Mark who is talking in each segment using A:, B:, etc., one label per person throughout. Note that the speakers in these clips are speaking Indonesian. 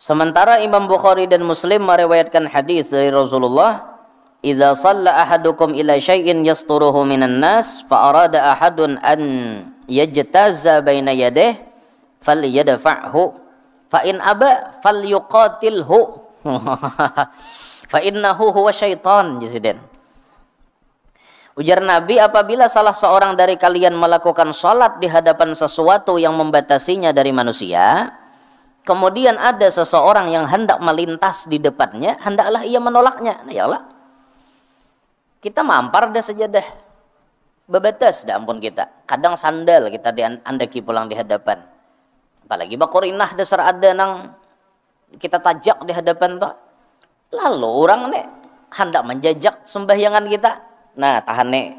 A: Sementara Imam Bukhari dan Muslim meriwayatkan hadis dari Rasulullah, "Idza shalla ahadukum ila syai'in yasturuhu minan nas, fa arada ahadun an yajtaza baina yadayhi, falyadfa'hu, fa in aba falyuqatilhu." Fa innahu huwa syaitan, Presiden. Ujar Nabi, apabila salah seorang dari kalian melakukan salat di hadapan sesuatu yang membatasinya dari manusia, kemudian ada seseorang yang hendak melintas di depannya, hendaklah ia menolaknya. Nah, yalah. Kita mampar dah sejadah. Bebatas dah ampun kita. Kadang sandal kita diandaki pulang di hadapan. Apalagi bakorinah dasar ada nang kita tajak di hadapan toh. Lalu orang nih hendak menjajak sembahyangan kita. Nah, tahan nih.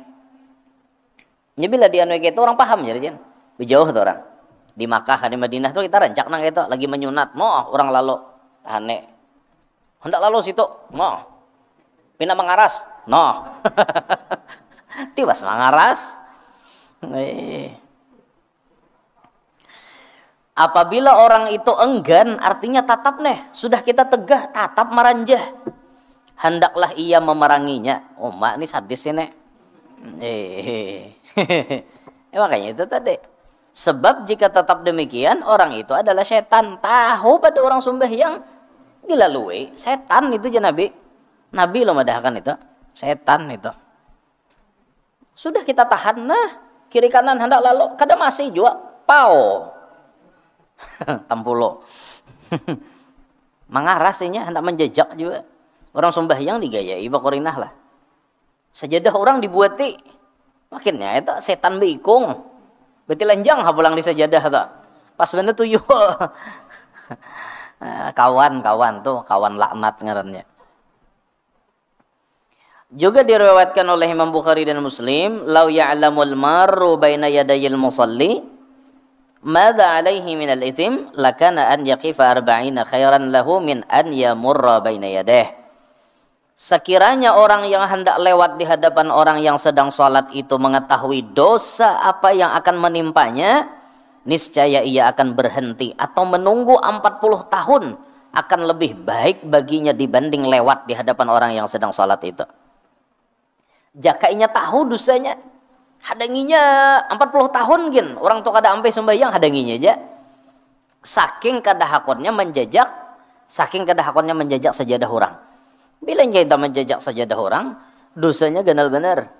A: Ini bila di anu itu orang paham jadi kan. Jauh tuh orang. Di Makkah, di Madinah tuh kita rancak nang itu lagi menyunat. Mau orang lalu tahan nih. Hendak lalu situ. Mau. Pina mengaras. No. Tiba mengaras. Apabila orang itu enggan, artinya tatap nih. Sudah kita tegah, tatap meranjah. Hendaklah ia memeranginya. Oh, mak ini sadis ini. Makanya itu tadi. Sebab jika tetap demikian, orang itu adalah setan. Tahu pada orang sembahyang dilalui. Setan itu aja Nabi. Nabi lo madahkan itu. Setan itu. Sudah kita tahan. Nah, kiri kanan hendak lalu. Kadang masih juga. Pau. Tampulo. Mengarasinya hendak menjejak juga. Orang sembahyang digayai bakorinah lah. Sajadah orang dibuati. Makinnya itu setan beikung. Berarti lenjang pulang di sajadah tuh. Pas bener tuyul. Kawan-kawan tuh, kawan laknat ngarannya. Juga diriwayatkan oleh Imam Bukhari dan Muslim, "Lau ya'lamul marru baina yadayil musalli, madza 'alaihi minal itsm, lakana an yaqifa 40 khairan lahu min an yamurra baina yadayhi." Sekiranya orang yang hendak lewat di hadapan orang yang sedang sholat itu mengetahui dosa apa yang akan menimpanya, niscaya ia akan berhenti atau menunggu 40 tahun akan lebih baik baginya dibanding lewat di hadapan orang yang sedang sholat itu. Jakainya tahu dosanya, hadanginya 40 tahun gin. Orang tuh kada ampe sembahyang hadanginya aja. Saking kadahakonnya menjajak sajadah orang. Bila kita menjajak sajadah orang, dosanya ganal benar.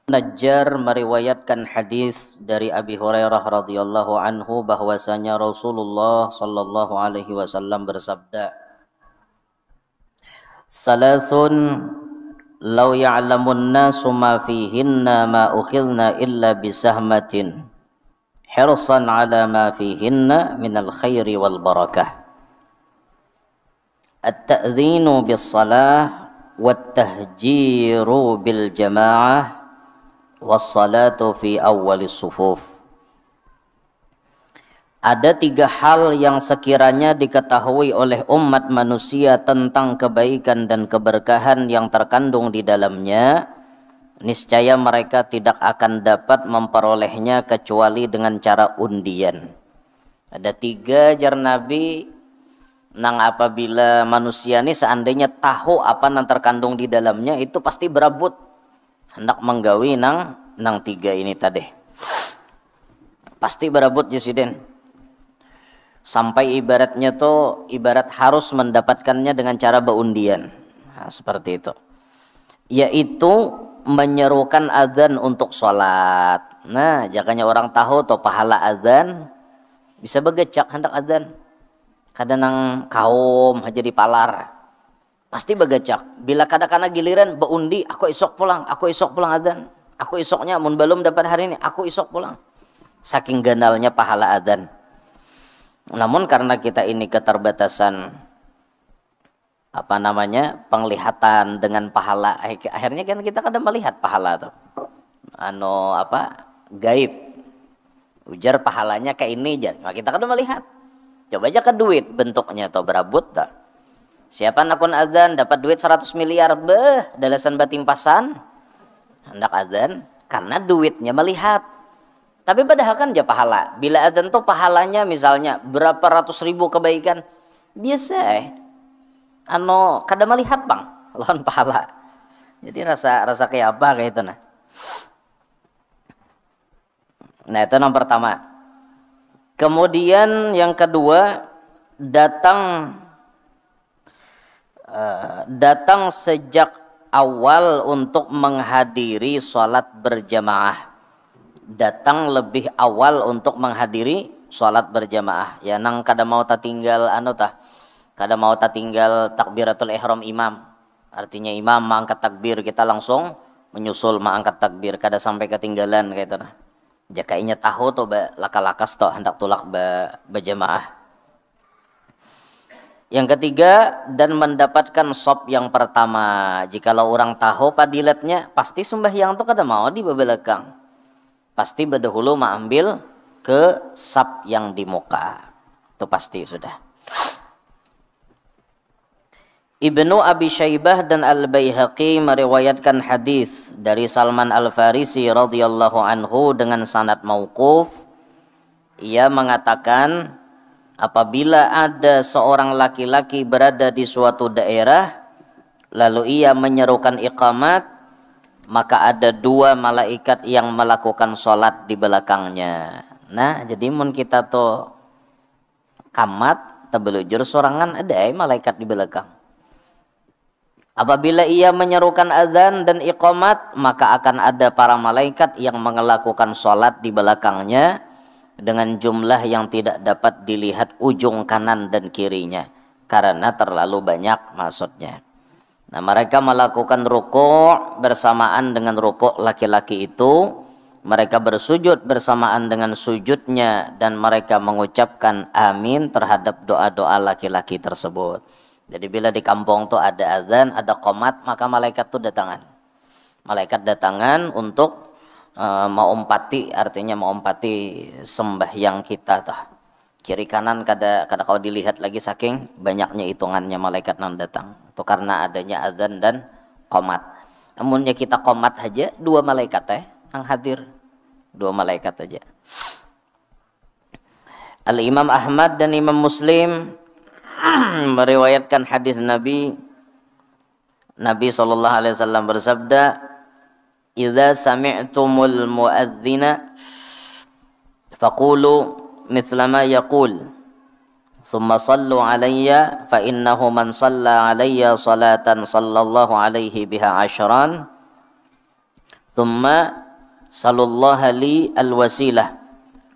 A: Najjar meriwayatkan hadis dari Abi Hurairah radhiyallahu anhu bahwasanya Rasulullah sallallahu alaihi wasallam bersabda, "Salasun law ya'lamun nasu ma fihinna ma ukhidna illa bisahmatin hirsan ala ma fihinna minal khairi wal barakah. At-ta'dhinu bis-salah wat-tahjiru bil-jama'ah was-salatu fi awwalis sufuf." Ada 3 hal yang sekiranya diketahui oleh umat manusia tentang kebaikan dan keberkahan yang terkandung di dalamnya, niscaya mereka tidak akan dapat memperolehnya kecuali dengan cara undian. Ada 3 jar Nabi. Nang apabila manusia ini seandainya tahu apa yang terkandung di dalamnya, itu pasti berabut hendak menggawi nang 3 ini tadi. Pasti berabut Jesiden. Sampai ibaratnya tuh ibarat harus mendapatkannya dengan cara beundian. Nah, seperti itu. Yaitu menyerukan azan untuk sholat. Nah, jakanya orang tahu tuh pahala azan, bisa begecak hendak azan. Kadang nang kaum aja dipalar pasti begecak. Bila kadang-kadang giliran beundi, aku esok pulang adzan, aku esoknya mun belum dapat hari ini, aku esok pulang. Saking ganalnya pahala adzan. Namun karena kita ini keterbatasan penglihatan dengan pahala, akhirnya kan kita kadang melihat pahala tuh gaib. Ujar pahalanya kayak ini aja, nah, kita kadang melihat. Coba aja ke duit bentuknya atau berabut tak. Siapa nakun adzan dapat duit 100 miliar, dalasan batimpasan hendak adzan karena duitnya melihat. Tapi padahal kan dia pahala. Bila adzan tuh pahalanya misalnya berapa ratus ribu kebaikan. Biasa kada melihat bang lawan pahala. Jadi rasa kayak apa kayak itu nah. Nah itu yang pertama. Kemudian yang kedua, datang sejak awal untuk menghadiri sholat berjamaah. Datang lebih awal untuk menghadiri sholat berjamaah. Ya nang kada mau tinggal kada mau tinggal takbiratul ihram imam. Artinya imam mengangkat takbir, kita langsung menyusul mengangkat takbir, kada sampai ketinggalan kayak itu nah. Jakainya tahu tuh laka-lakas toh hendak tulak berjamaah. Yang ketiga, dan mendapatkan sop yang pertama. Jikalau orang tahu padilatnya, pasti sembahyang tuh kada mau di belakang. Pasti berdahulu mengambil ke sap yang di muka. Itu pasti sudah. Ibnu Abi Syaibah dan Al-Baihaqi meriwayatkan hadis dari Salman Al-Farisi radhiyallahu anhu dengan sanad mauquf. Ia mengatakan, apabila ada seorang laki-laki berada di suatu daerah lalu ia menyerukan iqamat, maka ada dua malaikat yang melakukan sholat di belakangnya. Nah, jadi mun kita tuh kamat tebelujur sorangan, ada malaikat di belakang. Apabila ia menyerukan azan dan iqamat, maka akan ada para malaikat yang melakukan sholat di belakangnya dengan jumlah yang tidak dapat dilihat ujung kanan dan kirinya karena terlalu banyak maksudnya. Nah, mereka melakukan rukuk bersamaan dengan rukuk laki-laki itu, mereka bersujud bersamaan dengan sujudnya, dan mereka mengucapkan amin terhadap doa-doa laki-laki tersebut. Jadi bila di kampung tuh ada azan, ada qomat, maka malaikat tuh datangan. Malaikat datangan untuk mengumpati, artinya mengumpati sembahyang kita tuh. Kiri kanan kada kau dilihat lagi saking banyaknya hitungannya malaikat yang datang. Itu karena adanya azan dan qomat. Namunnya kita qomat aja dua malaikat yang hadir. Dua malaikat aja. Al-Imam Ahmad dan Imam Muslim meriwayatkan hadis Nabi sallallahu alaihi wasallam bersabda, "Idza sami'tumul muadzina faqulu mithla ma yaqul, thumma sallu alayya fa innahu man shalla alayya salatan sallallahu alaihi biha ashran, thumma sallallahu li alwasilah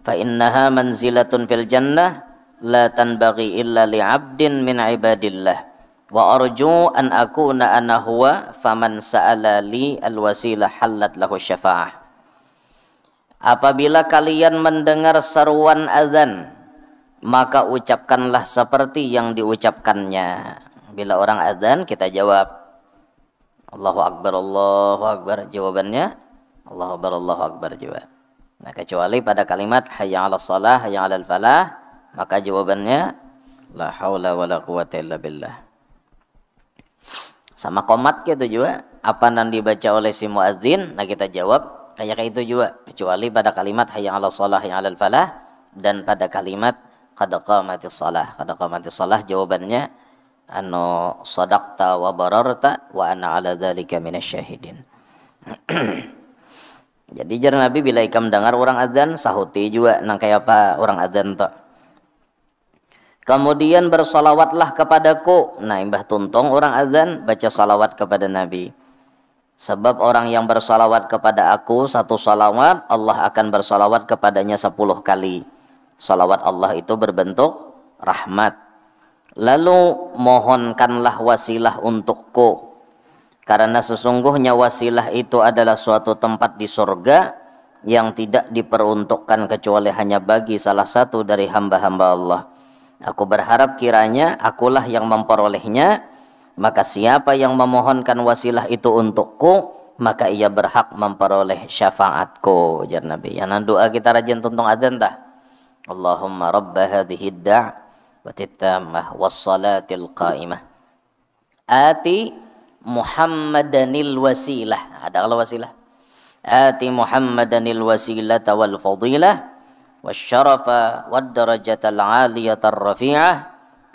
A: fa innaha manzilatun fil jannah la tanbaghi illa li'abdin min ibadillah wa arju an akuna ana huwa faman sa'ala li alwasilah hallat lahu syafa'ah." Apabila kalian mendengar seruan azan, maka ucapkanlah seperti yang diucapkannya. Bila orang azan, kita jawab Allahu Akbar, Allahu Akbar. Jawabannya Allahu Akbar, Allahu Akbar juga. Nah, kecuali pada kalimat hayya 'alas shalah, hayya 'alal falah, maka jawabannya la haula wala quwata illa billah. Sama qomat gitu juga, apa yang dibaca oleh si muadzin, nah kita jawab kayak itu juga, kecuali pada kalimat hayya 'alas shalah, hayya 'alal falah, dan pada kalimat qad qamatis shalah. Qad qamatis shalah jawabannya shadaqta wa bararta wa ana 'ala dzalika minasyahidin. Jadi jar Nabi bila ikam dengar orang azan sahuti juga nang kayak apa orang azan tuh. Kemudian bersalawatlah kepadaku. Nah, imbah tuntong orang azan baca salawat kepada Nabi. Sebab orang yang bersalawat kepada aku satu salawat, Allah akan bersalawat kepadanya 10 kali. Salawat Allah itu berbentuk rahmat. Lalu mohonkanlah wasilah untukku. Karena sesungguhnya wasilah itu adalah suatu tempat di surga yang tidak diperuntukkan kecuali hanya bagi salah satu dari hamba-hamba Allah. Aku berharap kiranya akulah yang memperolehnya, maka siapa yang memohonkan wasilah itu untukku, maka ia berhak memperoleh syafaatku. Jar Nabi. Yang doa kita rajin tuntung adzan tah. Allahumma rabba hadhihi ad-da'wati tammah was-salatil qa'imah. Ati Muhammadanil wasilah. Ada kalau wasilah. Ati Muhammadanil wasilata wal fadilah wasyarafa wad darajatal aliyatar rafi'ah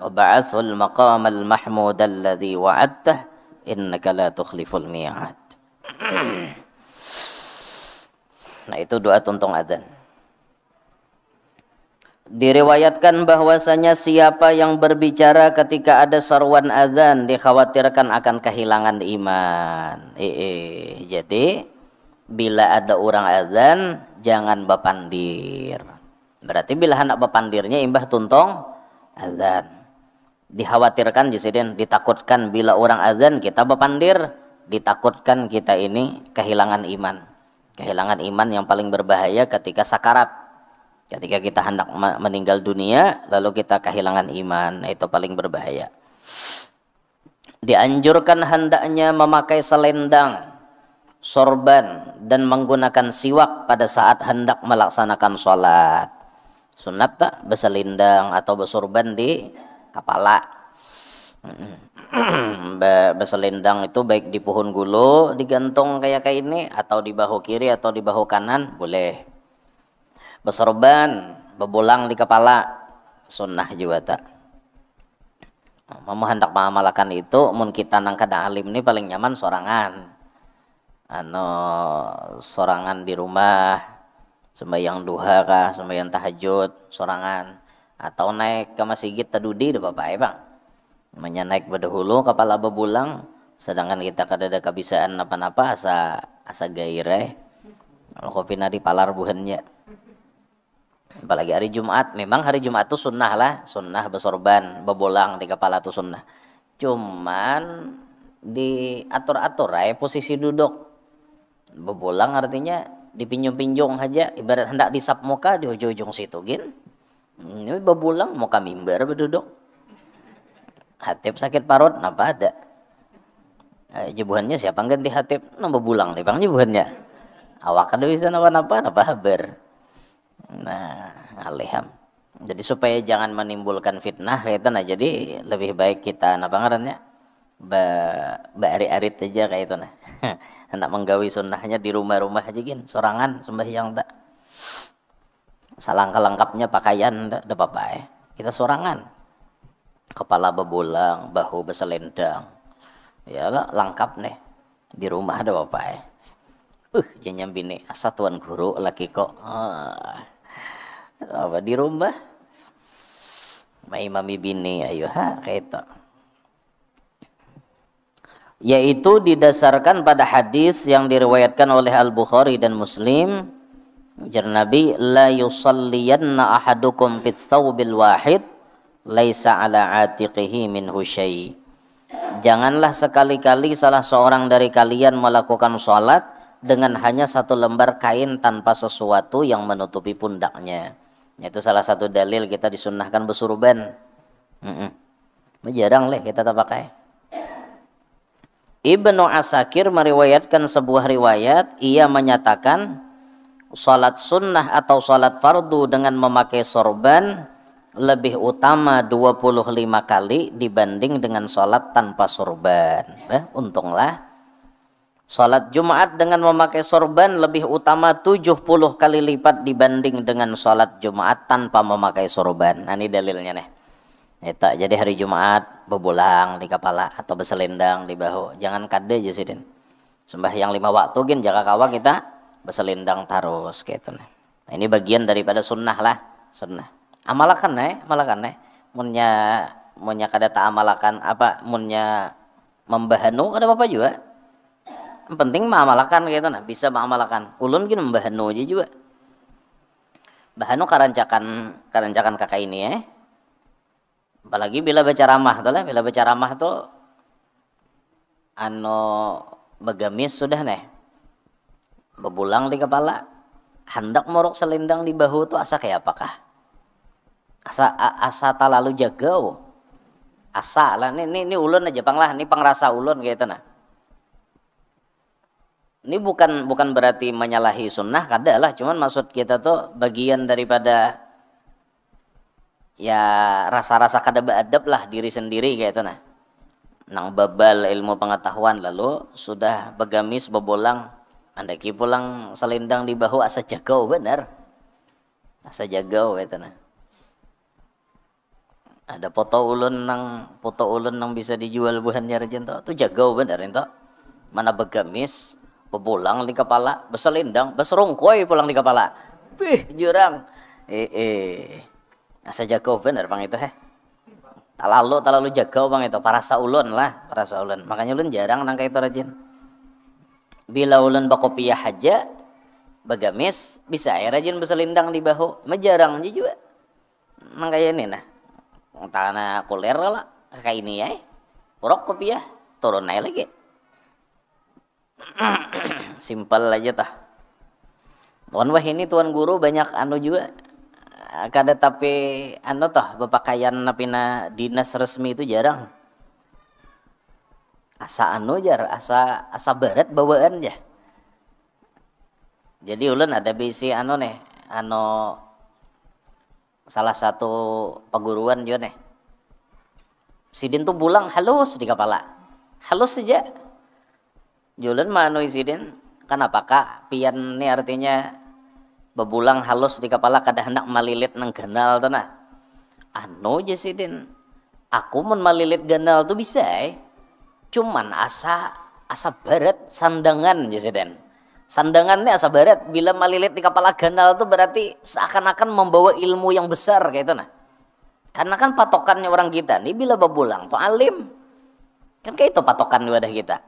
A: wa ba'athul maqamal mahmudal ladzi wa'adtah innaka la tukhliful mi'ad. Nah, itu doa tuntung adzan. Diriwayatkan bahwasanya siapa yang berbicara ketika ada seruan adzan dikhawatirkan akan kehilangan iman. Jadi bila ada orang adzan jangan bapandir. Berarti bila hendak bapandirnya imbah tuntung adzan. Dikhawatirkan jisiden, ditakutkan bila orang adzan kita bapandir, ditakutkan kita ini kehilangan iman. Kehilangan iman yang paling berbahaya ketika sakarat. Ketika kita hendak meninggal dunia, lalu kita kehilangan iman, itu paling berbahaya. Dianjurkan hendaknya memakai selendang, sorban, dan menggunakan siwak pada saat hendak melaksanakan sholat. Sunat tak berselendang atau bersorban di kepala. Berselendang itu baik di pohon gulu, digantung kayak ini, atau di bahu kiri atau di bahu kanan, boleh. Bersorban, berbolang di kepala, sunnah juga tak. Mau hendak mengamalkan itu, mun kita nangkad alim ini paling nyaman sorangan. Sorangan di rumah, sembahyang duha kah, sembahyang tahajud, sorangan. Atau naik ke masjid tadudi deh bapak ya bang. Namanya naik berdahulu, kepala berbolang, sedangkan kita kada ada kebisaan apa-apa, asa gairah. Kalau kopi nadi palar buhannya. Apalagi hari Jumat, memang hari Jumat itu sunnah lah, sunnah bersorban, berbolang di kepala itu sunnah. Cuman diatur-atur posisi duduk. Berbolang artinya dipinjung-pinjung aja, ibarat hendak disap muka di ujung-ujung situ gin. Ini berbolang muka mimbar berduduk. Hatib sakit parut, napa ada? Jebuhannya siapa ganti hatib? Nambah bulang nih bang jebuhannya. Awak kada bisa napa-napa, napa habar. Nah, aliham. Jadi supaya jangan menimbulkan fitnah kayak itu, nah jadi lebih baik kita napa ngarannya? Arit-arit aja kayak itu nah. Hendak menggawi sunnahnya di rumah-rumah aja gin, sorangan sembahyang tak. Salangka lengkapnya pakaian tak ada apa-apa ya. Kita sorangan. Kepala berbolang, bahu berselendang. Ya lah lengkap nih. Di rumah ada apa-apa ya. Jangan bini asa tuan guru laki kok. Apa di rumah mami bini ayo kayak itu. Yaitu didasarkan pada hadis yang diriwayatkan oleh Al-Bukhari dan Muslim. Ujar Nabi, la yusalliyanna ahadukum fit thawbil wahid laisa ala atiqihi minhu syai'. Janganlah sekali-kali salah seorang dari kalian melakukan sholat dengan hanya satu lembar kain tanpa sesuatu yang menutupi pundaknya. Itu salah satu dalil kita disunnahkan bersurban. Jarang lah kita tak pakai. Ibnu Asakir meriwayatkan sebuah riwayat, ia menyatakan salat sunnah atau salat fardu dengan memakai sorban lebih utama 25 kali dibanding dengan salat tanpa sorban. Untunglah. Salat Jumat dengan memakai sorban lebih utama 70 kali lipat dibanding dengan salat Jumat tanpa memakai sorban. Nah, ini dalilnya nih. Eta, jadi hari Jumat berbolang di kepala atau berselendang di bahu. Jangan kade aja sih din. Sembahyang 5 waktu gin jaga kawa kita berselendang terus gitu nih. Nah, ini bagian daripada sunnah lah, sunnah. Amalakan nih. Munnya kada tak amalakan apa munnya membahanu kada apa-apa juga. Yang penting mengamalkan gitu nah, bisa mengamalkan. Ulun gini membahanu aja juga. Bahanu karancakan kakak ini ya. Apalagi bila baca ramah tuh lah, bila baca ramah tuh begamis sudah nih. Bebulang di kepala. Hendak morok selendang di bahu tuh asa kayak apakah? Asa tak lalu jagau. Asa lah ini ulun aja pang lah, ini pangrasa ulun gitu nah. Ini bukan berarti menyalahi sunnah, kada lah. Cuman maksud kita tuh bagian daripada ya rasa-rasa kada beadab lah diri sendiri kayak itu nah. Nang babal ilmu pengetahuan lalu sudah begamis bebolang. Andaki pulang selendang di bahu asa jagau bener. Asa jagau katana. Ada foto ulun nang bisa dijual buhannya rajin to. Tu jagau bener ento. Mana begamis, bebulang di kepala, beselendang, beserungkoi pulang di kepala. Pih, jurang. Asa jagau bener bang itu talalu jagau bang itu, parasa ulun lah, parasa ulun. Makanya ulun jarang nang itu rajin. Bila ulun bakopiah aja, bagamis, bisa ya rajin beselendang di bahu. Jarang aja juga. Nang kayak ini nah. Tanah kuler lah, kayak ini ya. Purok kopiah, turun naik lagi. Simpel aja tah. Mohon wah ini tuan guru banyak anu juga. Kada tapi anu toh berpakaian napina dinas resmi itu jarang. Asa anu jar, asa barat bawaan ya. Jadi ulun ada bisi anu nih, anu salah satu perguruan juga nih. Sidin tuh bulang halus di kepala. Halus saja. Julen manu sidin, kenapa kak? Pian ini artinya bebulang halus di kepala kada hendak malilit nang ganal tuh nah. Anu aja sidin. Aku mun malilit ganal tuh bisa cuman asa barat sandangan aja sidin. Sandangannya asa barat. Bila malilit di kepala ganal tuh berarti seakan-akan membawa ilmu yang besar kayak itu nah. Karena kan patokannya orang kita nih bila bebulang tuh alim. Kan kayak itu patokan di wadah kita.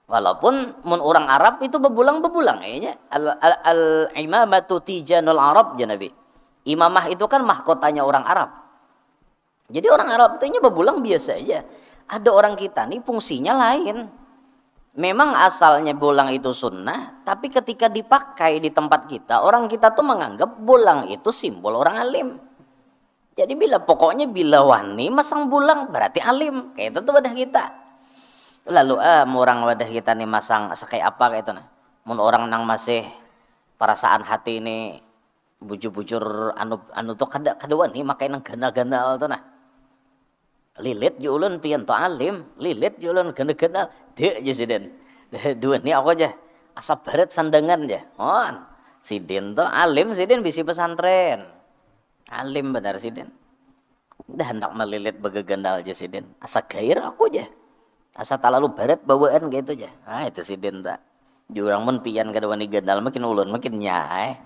A: Walaupun mun orang Arab itu bebulang kayaknya al imamatu tijanul Arab ya Nabi. Imamah itu kan mahkotanya orang Arab. Jadi orang Arab itu bebulang biasa aja. Ada orang kita nih fungsinya lain. Memang asalnya bolang itu sunnah, tapi ketika dipakai di tempat kita, orang kita tuh menganggap bolang itu simbol orang alim. Jadi pokoknya bila wani masang bolang berarti alim. Kayak itu tuh wadah kita. Lalu orang wadah kita nih masang kayak apa kayak itu nah. Mun orang nang masih perasaan hati ini bujur-bujur anu tuh kada wani makai nang gana-gana tuh nah. Lilit julun pian to alim, lilit julun gana-gana dek aja sidin. Dua ni aku aja asa barat sandangan aja. On sidin to alim sidin bisi pesantren. Alim benar sidin. Dah hendak melilit bagagandal aja sidin. Asa gair aku aja. Asa talalu barat bawaan gitu aja. Ah itu sidin tak. Jurang mun pian kada wani gandal makin ulun makin nyai.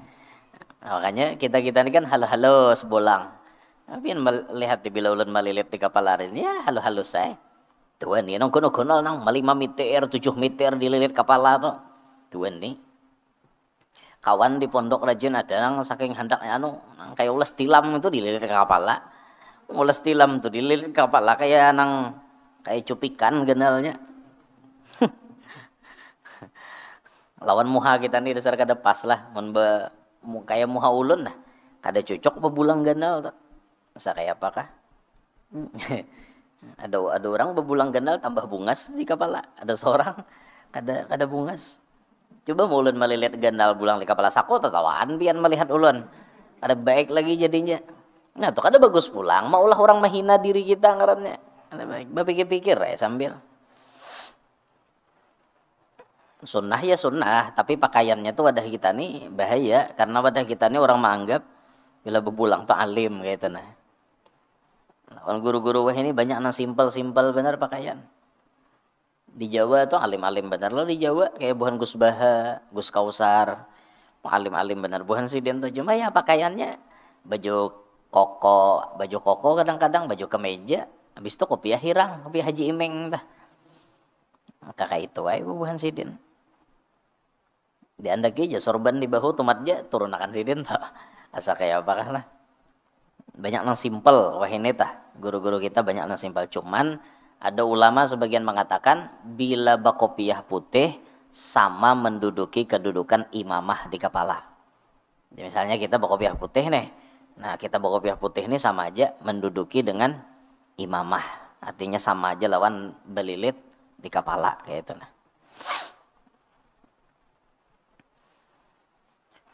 A: Makanya kita ini kan halus bolang. Pian melihat di bila ulun malilit di kepala ini ya halus saya. Tuan ni nang kono-kono nang 5 meter 7 meter dililit kepala tuh. Tuan ni. Kawan di pondok rajin ada nang saking handaknya nang kayak ulas tilam itu dililit ke kepala. Ulas tilam tuh dililit ke kepala kayak cupikan genalnya. Lawan muha kita nih dasar kada pas lah mun kayak muha ulun lah. Kada cocok bebulang ganal tuh. Masa kayak apakah? ada orang bebulang ganal tambah bungas di kepala. Ada seorang kada bungas. Coba ulun melilit ganal bulang di kepala sako tatawaan pian melihat ulun. Ada baik lagi jadinya. Nah, tuh kada bagus pulang. Maulah orang mahina diri kita ngarannya. Ada baik. Berpikir-pikir ya sambil. Sunnah ya sunnah, tapi pakaiannya tuh wadah kita nih bahaya karena wadah kita nih orang menganggap bila bebulang tuh alim kayak itu nah. Lawan guru-guru wah ini banyak nang simpel benar pakaian. Di Jawa tuh alim-alim benar loh di Jawa kayak buhan Gus Baha, Gus Kausar. Alim-alim benar buhan sidin tuh cuma ya pakaiannya baju koko kadang-kadang baju kemeja, habis itu kopiah hirang, kopiah Haji Imeng tah. Kakak itu wae buhan sidin. Di andaki aja sorban di bahu tumatja turun akan sidin tah. Asa kayak apakah lah. Banyak nang simpel wah ini tah. Guru-guru kita banyak nang simpel cuman ada ulama sebagian mengatakan bila bakopiah putih sama menduduki kedudukan imamah di kepala. Jadi misalnya kita bakopiah putih nih. Nah, kita bakopiah putih ini sama aja menduduki dengan imamah. Artinya sama aja lawan belilit di kepala kayak itu nah.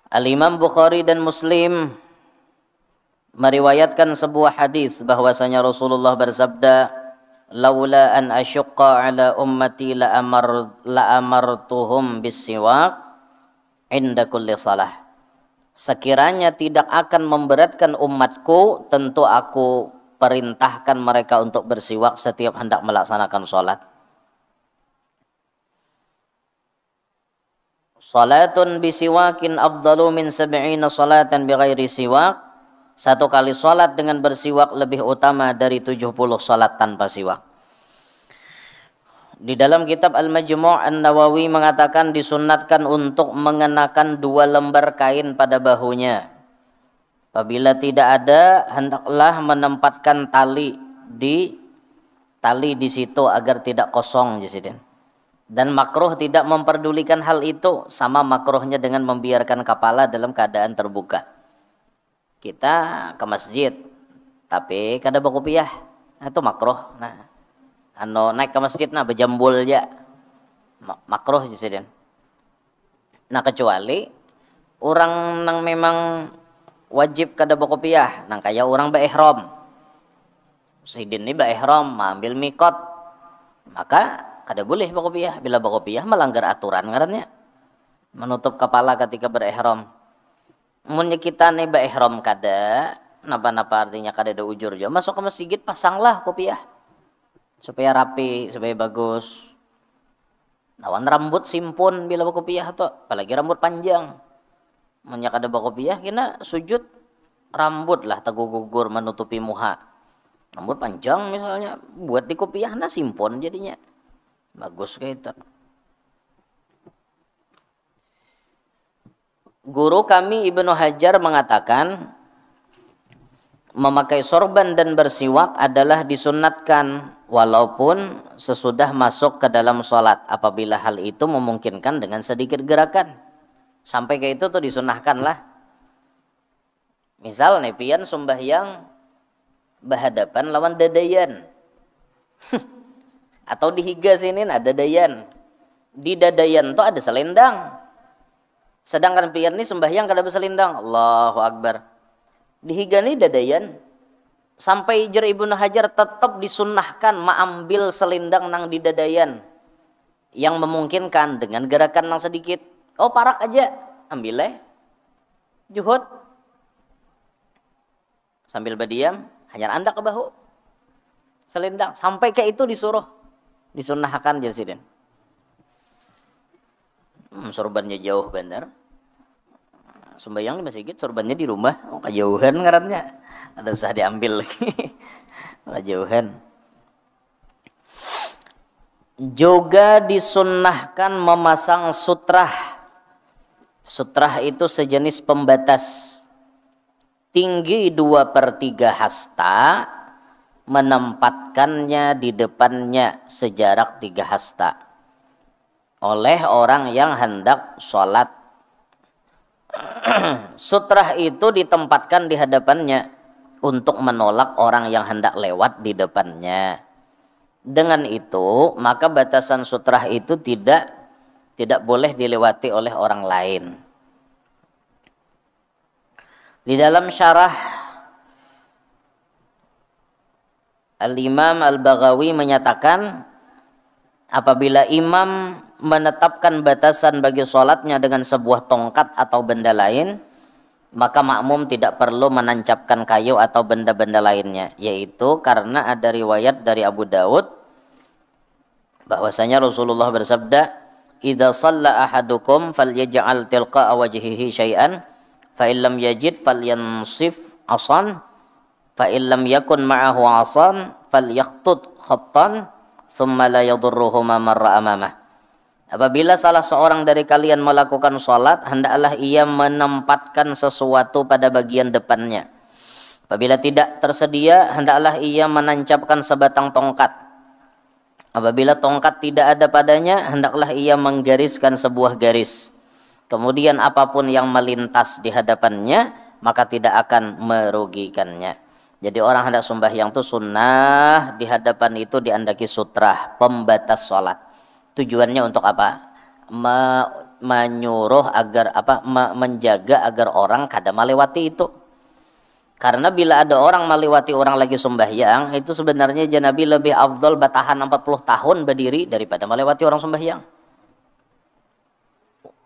A: Al-Imam Bukhari dan Muslim meriwayatkan sebuah hadis bahwasanya Rasulullah bersabda, "Laula an asyqa ala ummati la amartuhum bis-siwak inda kulli salah. Sekiranya tidak akan memberatkan umatku, tentu aku perintahkan mereka untuk bersiwak setiap hendak melaksanakan sholat. Salatun bisiwakin afdalu min sab'ina salatan bighairi siwak. Satu kali salat dengan bersiwak lebih utama dari 70 salat tanpa siwak. Di dalam kitab Al-Majmu' An-Nawawi mengatakan disunnatkan untuk mengenakan 2 lembar kain pada bahunya. Apabila tidak ada, hendaklah menempatkan tali di situ agar tidak kosong, Jasiden. Dan makruh tidak memperdulikan hal itu, sama makruhnya dengan membiarkan kepala dalam keadaan terbuka. Kita ke masjid, tapi kada berkopiah, itu makruh. Nah, naik ke masjid nah bejambul aja, makruh Jasiden. Nah, kecuali orang yang memang wajib kada berkopiah, nang kaya orang beihram. Sayyidin ini beihram, ambil mikot, maka kada boleh berkopiah. Bila berkopiah melanggar aturan ngarannya, menutup kepala ketika berihram. Mun kita nih berihram kada napa-napa, artinya kada ada ujur jo, masuk ke masjid pasanglah kopiah supaya rapi, supaya bagus. Lawan rambut simpun bila berkopiah tuh, apalagi rambut panjang. Mun kada berkopiah kena sujud rambut lah tegugur menutupi muha. Rambut panjang misalnya buat di kopiah nah simpun jadinya. Bagus kayak itu. Guru kami Ibnu Hajar mengatakan memakai sorban dan bersiwak adalah disunnatkan walaupun sesudah masuk ke dalam sholat, apabila hal itu memungkinkan dengan sedikit gerakan. Sampai kayak itu tuh disunnahkan lah. Misal nih pian sembahyang berhadapan lawan dadayan. Atau di higa sini ada dadayan. Di dadayan tuh ada selendang. Sedangkan pian ini sembahyang kada berselendang. Allahu Akbar. Di higa ini dadayan. Sampai jar Ibnu Hajar tetap disunnahkan mengambil selendang nang di dadayan. Yang memungkinkan dengan gerakan nang sedikit. Oh parak aja. Ambil juhud. Sambil berdiam. Hanya anda ke bahu. Selendang. Sampai ke itu disuruh. Disunnahkan Jasiden. Sorbannya jauh benar. Sembayang di masjid, sorbannya di rumah. Oh, kejauhan ngarannya. Ada usah diambil lagi. Kejauhan. Juga disunnahkan memasang sutrah. Sutrah itu sejenis pembatas. Tinggi 2/3 hasta. Menempatkannya di depannya sejarak 3 hasta oleh orang yang hendak sholat. Sutrah itu ditempatkan di hadapannya untuk menolak orang yang hendak lewat di depannya. Dengan itu maka batasan sutrah itu tidak boleh dilewati oleh orang lain. Di dalam syarah Al-Imam Al-Baghawi menyatakan apabila imam menetapkan batasan bagi sholatnya dengan sebuah tongkat atau benda lain, maka makmum tidak perlu menancapkan kayu atau benda-benda lainnya. Yaitu karena ada riwayat dari Abu Daud bahwasanya Rasulullah bersabda, "Idza shalla ahadukum falyaj'al tilqa'a wajhihi syai'an, fa illam yajid falyansif 'asan." Fa illam yakun ma'ahu 'asan falyakhtut khattan thumma la yadurruhu ma marra amamah. Apabila salah seorang dari kalian melakukan salat, hendaklah ia menempatkan sesuatu pada bagian depannya. Apabila tidak tersedia, hendaklah ia menancapkan sebatang tongkat. Apabila tongkat tidak ada padanya, hendaklah ia menggariskan sebuah garis. Kemudian apapun yang melintas di hadapannya, maka tidak akan merugikannya. Jadi orang hendak sembahyang itu sunnah di hadapan itu diandaki sutrah, pembatas sholat. Tujuannya untuk apa? Menyuruh agar menjaga agar orang kada melewati itu. Karena bila ada orang melewati orang lagi sembahyang, itu sebenarnya Nabi lebih afdal batahan 40 tahun berdiri daripada melewati orang sembahyang.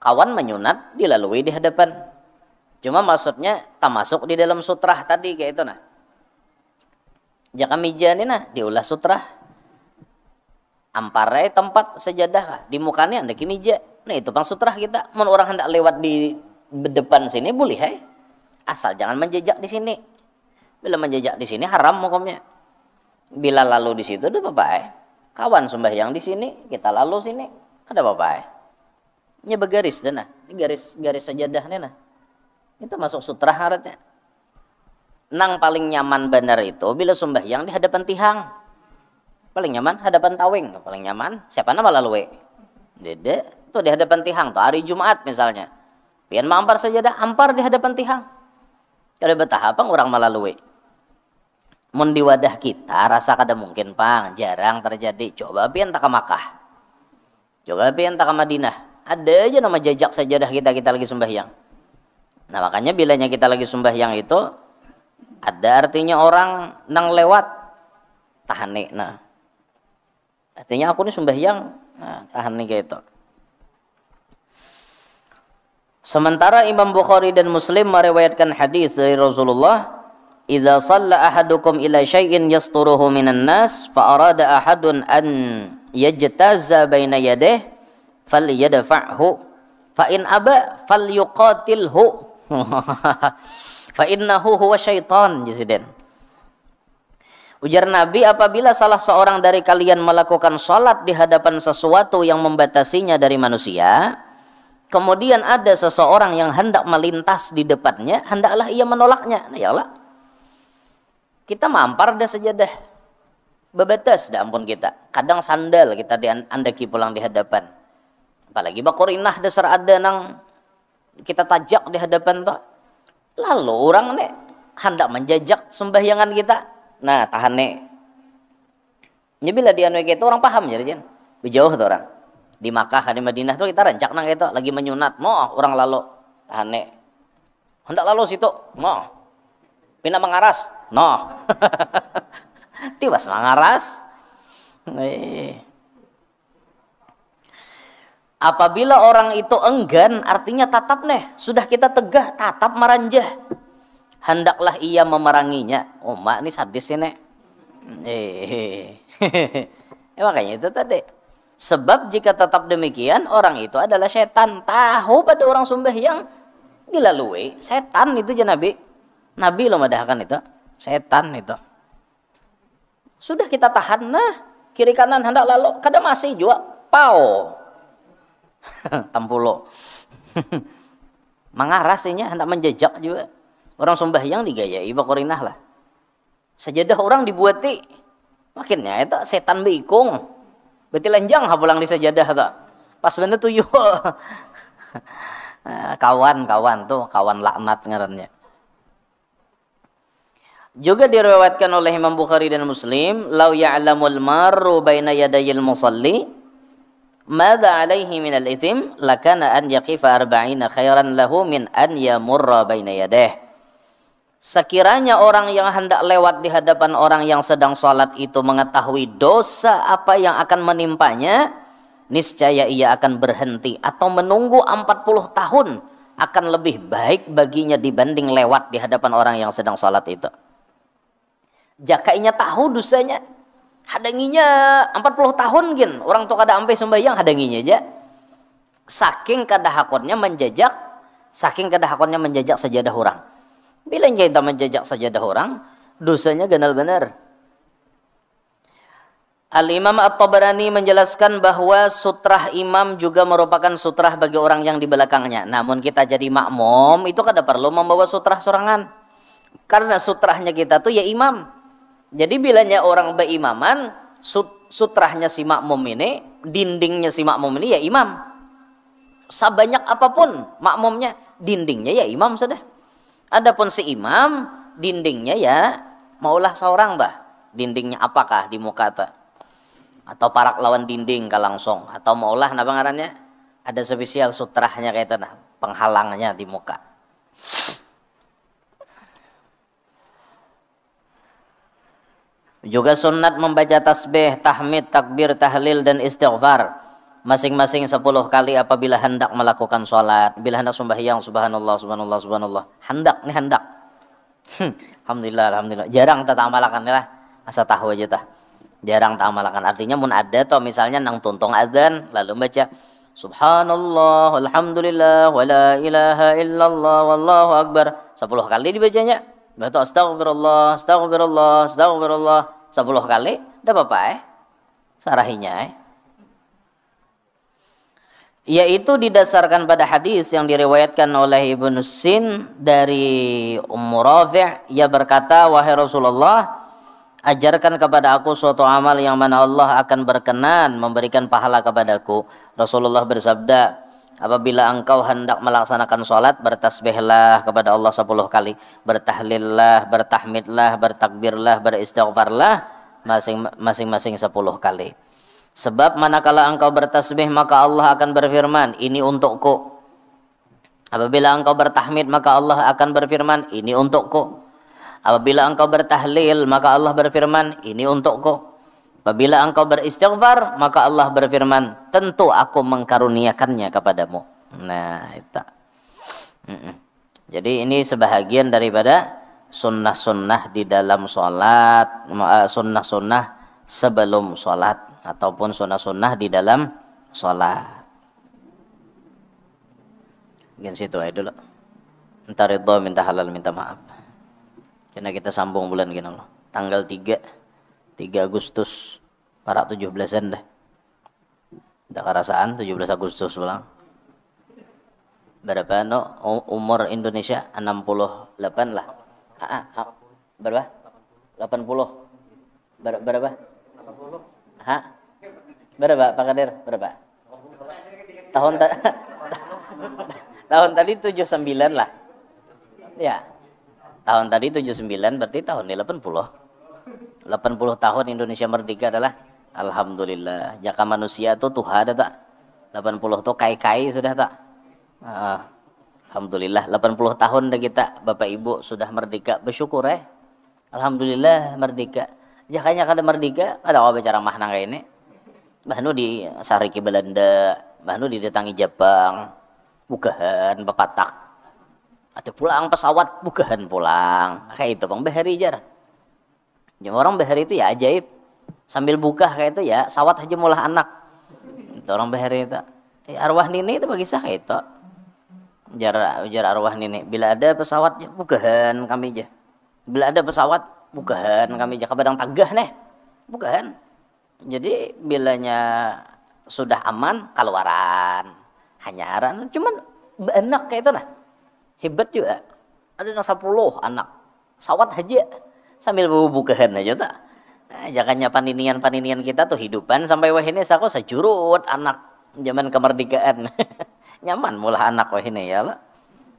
A: kawan menyunat dilalui di hadapan. Cuma maksudnya tak masuk di dalam sutrah tadi kayak itu nah. Jaka mija ini nah diulah sutrah. Amparai tempat sejadah di mukanya anda kimija. Nah itu pang sutrah kita. Mun orang hendak lewat di depan sini boleh hai. Asal jangan menjejak di sini. Bila menjejak di sini haram hukumnya. Bila lalu di situ udah apa-apa. Kawan sembahyang di sini, kita lalu sini, ada apa-apa. Ini bergaris dah nah. Ini garis sajadah nih nah. Itu masuk sutrah haratnya. Nang paling nyaman benar itu bila sembahyang di hadapan tihang. Paling nyaman hadapan tawing, paling nyaman siapa nama lalu dede tuh di hadapan tihang tuh hari Jumat misalnya. Pian mampar sajadah ampar di hadapan tihang. Kada betah apa orang melalui. Mun di wadah kita rasa kada mungkin pang, jarang terjadi. Coba pian tak ke Makkah. Coba pian tak ke Madinah. Ada aja nama jajak sajadah kita lagi sembahyang. Nah makanya bilanya kita lagi sembahyang itu ada artinya orang nang lewat tahane. Nah artinya aku ini sembahyang, nah tahane kayak itu. Sementara Imam Bukhari dan Muslim meriwayatkan hadis dari Rasulullah, "Idza shalla ahadukum ila syai'in yasturuhu minan nas, fa arada ahadun an yajtaza baina yadayhi, falyadfa'hu, fa in aba falyuqatilhu." Fa innahu huwa syaitan jisiden. Ujar Nabi, apabila salah seorang dari kalian melakukan salat di hadapan sesuatu yang membatasinya dari manusia, kemudian ada seseorang yang hendak melintas di depannya, hendaklah ia menolaknya. Nah ya Allah. Kita mampar dah sajadah. Bebatas dah ampun kita. Kadang sandal kita andaki pulang di hadapan. Apalagi bakorinah dasar ada nang kita tajak di hadapan tuh. Lalu orang nih hendak menjajak sembahyangan kita. Nah, tahan nih. Ini bila di anu itu orang paham jadi jen. Jauh tuh orang. Di Makkah, di Madinah tuh kita rancak nang itu lagi menyunat. Mau orang lalu tahan nih. Hendak lalu situ. Mau. Pindah mengaras. No. Tiwas mengaras. Apabila orang itu enggan, artinya tatap nih, sudah kita tegah, tatap meranjah. Hendaklah ia memeranginya. Oh, mak ini sadis ini. Makanya itu tadi. Sebab jika tetap demikian, orang itu adalah setan. Tahu pada orang sembahyang dilalui, setan itu aja Nabi. Nabi loh madahkan itu. Setan itu. Sudah kita tahan, nah kiri kanan hendak lalu, kadang masih juga pau. Tampulo. Mengarasinya hendak menjejak juga. Orang sembahyang digayai bakorinah lah. Sajadah orang dibuati. Makinnya itu setan beikung. Berarti lanjang pulang di sajadah tuh. Pas bener tuyul. Kawan tuh, kawan laknat ngarannya. Juga diriwayatkan oleh Imam Bukhari dan Muslim, "Lau ya'lamul marru baina yadayil musalli, madza 'alaihi minal itsm, lakana an yaqifa 40 khairan lahu min an yamurra baina yadayhi." Sekiranya orang yang hendak lewat di hadapan orang yang sedang sholat itu mengetahui dosa apa yang akan menimpanya, niscaya ia akan berhenti atau menunggu 40 tahun akan lebih baik baginya dibanding lewat di hadapan orang yang sedang sholat itu. Jakainya tahu dosanya, hadanginya 40 tahun gin. Orang tuh kada ampe sembahyang hadanginya aja. Saking kadahakonnya menjajak sajadah orang. Bila kita menjajak sajadah orang, dosanya ganal benar. Al-Imam At-Tabarani menjelaskan bahwa sutrah imam juga merupakan sutrah bagi orang yang di belakangnya. Namun kita jadi makmum, itu kada perlu membawa sutrah sorangan. Karena sutrahnya kita tuh ya imam. Jadi bilanya orang berimaman, sutrahnya si makmum ini, dindingnya si makmum ini ya imam. Sebanyak apapun makmumnya, dindingnya ya imam sudah. Adapun si imam, dindingnya ya maulah seorang bah. Dindingnya apakah di muka ta? Atau parak lawan dinding ka langsung. Atau maulah apa ngarannya? Ada spesial sutrahnya kayak itu nah, penghalangnya di muka. Juga sunat membaca tasbih, tahmid, takbir, tahlil dan istighfar masing-masing 10 kali apabila hendak melakukan sholat, bila hendak sembahyang, subhanallah, subhanallah, subhanallah. Hendak, nih hendak. Alhamdulillah, alhamdulillah. Jarang tak amalakan lah. Asa tahu aja tah. Jarang tak amalakan. Artinya mun ada toh misalnya nang tuntung adzan lalu baca subhanallah, alhamdulillah, wala ilaha illallah, wallahu akbar. 10 kali dibacanya. Baca astagfirullah, astagfirullah, astagfirullah. 10 kali, enggak apa-apa sarahinya yaitu didasarkan pada hadis yang diriwayatkan oleh Ibnu Sin dari Ummu Rafi', ia berkata, wahai Rasulullah, ajarkan kepada aku suatu amal yang mana Allah akan berkenan memberikan pahala kepadaku. Rasulullah bersabda, apabila engkau hendak melaksanakan sholat, bertasbihlah kepada Allah 10 kali, bertahlillah, bertahmidlah, bertakbirlah, beristighfarlah masing-masing 10 kali. Sebab manakala engkau bertasbih maka Allah akan berfirman, ini untukku. Apabila engkau bertahmid maka Allah akan berfirman, ini untukku. Apabila engkau bertahlil maka Allah berfirman, ini untukku. Apabila engkau beristighfar maka Allah berfirman, tentu aku mengkaruniakannya kepadamu. Nah, itu. Jadi ini sebahagian daripada sunnah-sunnah di dalam sholat, sunnah-sunnah sebelum sholat, ataupun sunnah-sunnah di dalam sholat. Mungkin situ aja dulu. Minta ridho, minta halal, minta maaf. Karena kita sambung bulan gini loh. Tanggal 3 Agustus para 17-an dah. Udah kerasaan 17 Agustus ulang. Berapa no umur Indonesia? 68 lah. Berapa? 80. Berapa? 80. Hah? Berapa Pak Kadir? Berapa? Tahun tadi 79 lah. Ya. Tahun tadi 79 berarti tahun 80. 80 tahun Indonesia merdeka adalah alhamdulillah. Jaka manusia tuh Tuhan ada tak? 80 tuh kai-kai sudah tak? Alhamdulillah 80 tahun dah kita Bapak Ibu sudah merdeka. Bersyukur alhamdulillah merdeka. Jakanya kada merdeka, ada apa bicara mahna kayak ini. Bahnu di sariki Belanda, bahnu didatangi Jepang, bukahan bapatak. Ada pulang pesawat, bukahan pulang. Kayak itu bang behari jar. Jadi orang behari itu ya ajaib. Sambil buka kayak itu ya, sawat aja mulah anak. Itu orang behari itu. Arwah nini itu bagi saya itu. Jar arwah nini. Bila ada pesawat, bukahan kami aja. Bila ada pesawat, bukan kami jaka badang tagah nih bukan. Jadi bilanya sudah aman keluaran hanyaran cuman anak kayak itu nah hebat juga ada 10 anak sawat aja sambil bubukahan aja tak. Nah, jakanya paninian kita tuh hidupan sampai wah ini sako sajurut anak zaman kemerdekaan. Nyaman mulah anak wah ini ya lah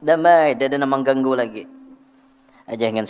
A: damai tidak ada mengganggu lagi aja ingin